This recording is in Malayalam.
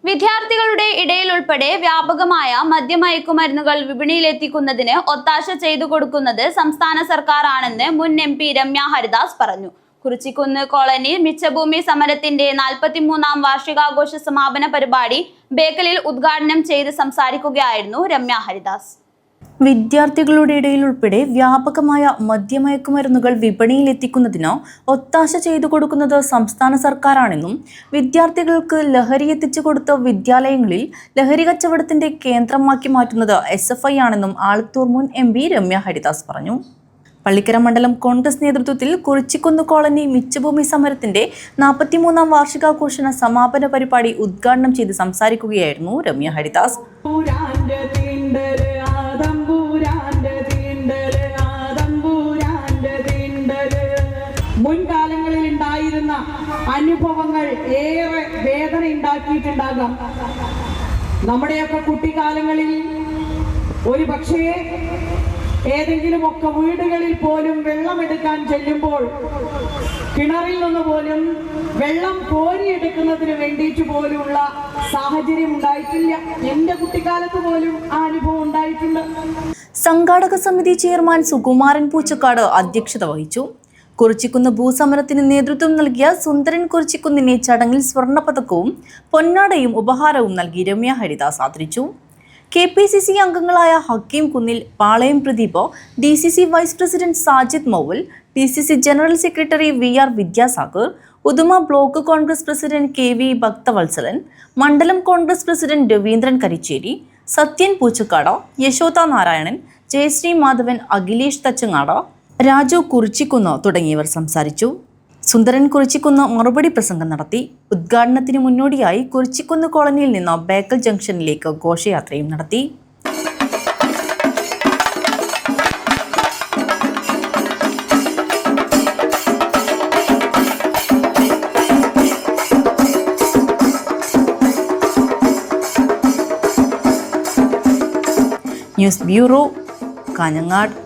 വിദ്യാർത്ഥികളുടെ ഇടയിൽ ഉൾപ്പെടെ വ്യാപകമായ മദ്യമയക്കുമരുന്നുകൾ വിപണിയിലെത്തിക്കുന്നതിന് ഒത്താശ ചെയ്തു കൊടുക്കുന്നത് സംസ്ഥാന സർക്കാരാണെന്ന് മുൻ MP രമ്യ ഹരിദാസ് പറഞ്ഞു. കുറിച്ചിക്കുന്ന് കോളനി മിച്ചഭൂമി സമരത്തിന്റെ 43ാം വാർഷികാഘോഷ സമാപന പരിപാടി ബേക്കലിൽ ഉദ്ഘാടനം ചെയ്ത് സംസാരിക്കുകയായിരുന്നു രമ്യ ഹരിദാസ്. വിദ്യാർത്ഥികളുടെ ഇടയിൽ ഉൾപ്പെടെ വ്യാപകമായ മദ്യമയക്കുമരുന്നുകൾ വിപണിയിലെത്തിക്കുന്നതിന് ഒത്താശ ചെയ്തു കൊടുക്കുന്നത് സംസ്ഥാന സർക്കാരാണെന്നും വിദ്യാർത്ഥികൾക്ക് ലഹരി എത്തിച്ചു കൊടുത്ത വിദ്യാലയങ്ങളിൽ ലഹരി കച്ചവടത്തിന്റെ കേന്ദ്രമാക്കി മാറ്റുന്നത് SFI ആണെന്നും ആലത്തൂർ മുൻ MP രമ്യ ഹരിദാസ് പറഞ്ഞു. പള്ളിക്കര മണ്ഡലം കോൺഗ്രസ് നേതൃത്വത്തിൽ കുറിച്ചിക്കുന്ന് കോളനി മിച്ചഭൂമി സമരത്തിന്റെ 43ാം വാർഷികാഘോഷ സമാപന പരിപാടി ഉദ്ഘാടനം ചെയ്ത് സംസാരിക്കുകയായിരുന്നു രമ്യ ഹരിദാസ്. മുൻകാലങ്ങളിൽ ഉണ്ടായിരുന്ന അനുഭവങ്ങൾ ഏറെ വേദന ഉണ്ടാക്കിയിട്ടുണ്ടാകാം. നമ്മുടെയൊക്കെ കുട്ടിക്കാലങ്ങളിൽ ഒരു പക്ഷേ ഏതെങ്കിലുമൊക്കെ വീടുകളിൽ പോലും വെള്ളമെടുക്കാൻ ചെല്ലുമ്പോൾ കിണറിൽ നിന്ന് പോലും വെള്ളം കോരിയെടുക്കുന്നതിന് വേണ്ടിയിട്ട് പോലുള്ള സാഹചര്യം ഉണ്ടായിട്ടില്ല. എന്റെ കുട്ടിക്കാലത്ത് പോലും ആ അനുഭവം ഉണ്ടായിട്ടുണ്ട്. സംഘാടക സമിതി ചെയർമാൻ സുകുമാരൻ പൂച്ചക്കാട് അധ്യക്ഷത വഹിച്ചു. കുറിച്ചിക്കുന്ന് ഭൂസമരത്തിന് നേതൃത്വം നൽകിയ സുന്ദരൻ കുറിച്ചിക്കുന്നിനെ ചടങ്ങിൽ സ്വർണ്ണപതക്കവും പൊന്നാടയും ഉപഹാരവും നൽകി രമ്യ ഹരിദാസ് ആദരിച്ചു. KPCC അംഗങ്ങളായ Hakeem Kunnil, Palayam Pradeep, DCC vice president Sajid Mauval, DCC general secretary VR Vidyasagar, Uduma block Congress president KV Bhakthavatsalan, മണ്ഡലം കോൺഗ്രസ് പ്രസിഡന്റ് രവീന്ദ്രൻ കരിച്ചേരി, സത്യൻ പൂച്ചക്കാട്, യശോദ നാരായണൻ, ജയശ്രീ മാധവൻ, അഖിലേഷ് തച്ചങ്ങാട്, രാജു കുറിച്ചിക്കുന്ന് തുടങ്ങിയവർ സംസാരിച്ചു. സുന്ദരൻ കുറിച്ചിക്കുന്ന് മറുപടി പ്രസംഗം നടത്തി. ഉദ്ഘാടനത്തിന് മുന്നോടിയായി കുറിച്ചിക്കുന്ന് കോളനിയിൽ നിന്ന് ബേക്കൽ ജംഗ്ഷനിലേക്ക് ഘോഷയാത്രയും നടത്തി. News bureau, Kanhangad.